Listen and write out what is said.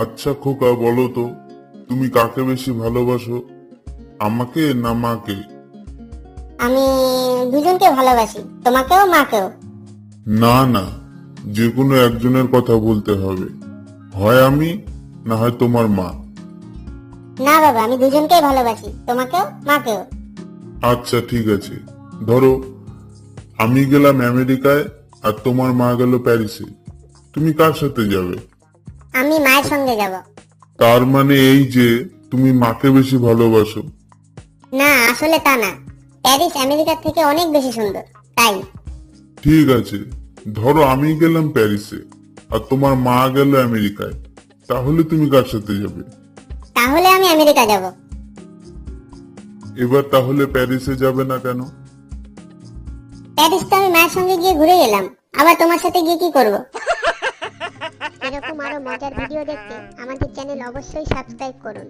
আচ্ছা খোকা, বলো তো তুমি কাকে বেশি ভালোবাসো, আমাকে না মাকে? আমি দুজনকে ভালোবাসি, তোমাকেও মাকেও। না না, যে কোনো একজনের কথা বলতে হবে, হয় আমি না হয় তোমার মা। না বাবা, আমি দুজনকেই ভালোবাসি, তোমাকেও মাকেও। আচ্ছা ঠিক আছে, ধরো আমি গেলাম আমেরিকায় আর তোমার মা গেল প্যারিসে, তুমি কার সাথে যাবে? আমি মায়ের সঙ্গে যাব। তার মানে এই যে তুমি মাকে বেশি ভালোবাসো? না, আসলে তা না। প্যারিস আমেরিকার থেকে অনেক বেশি সুন্দর, তাই। ঠিক আছে, ধরো আমি গেলাম প্যারিসে আর তোমার মা গেল আমেরিকায়, তাহলে তুমি কার সাথে যাবে? তাহলে আমি আমেরিকা যাব। এবার তাহলে প্যারিসে যাবে না কেন? প্যারিস তো আমি মায়ের সঙ্গে গিয়ে ঘুরে এলাম, আবার তোমার সাথে গিয়ে কি করব? এরকম আরো মজার ভিডিও দেখতে আমাদের চ্যানেল অবশ্যই সাবস্ক্রাইব করুন।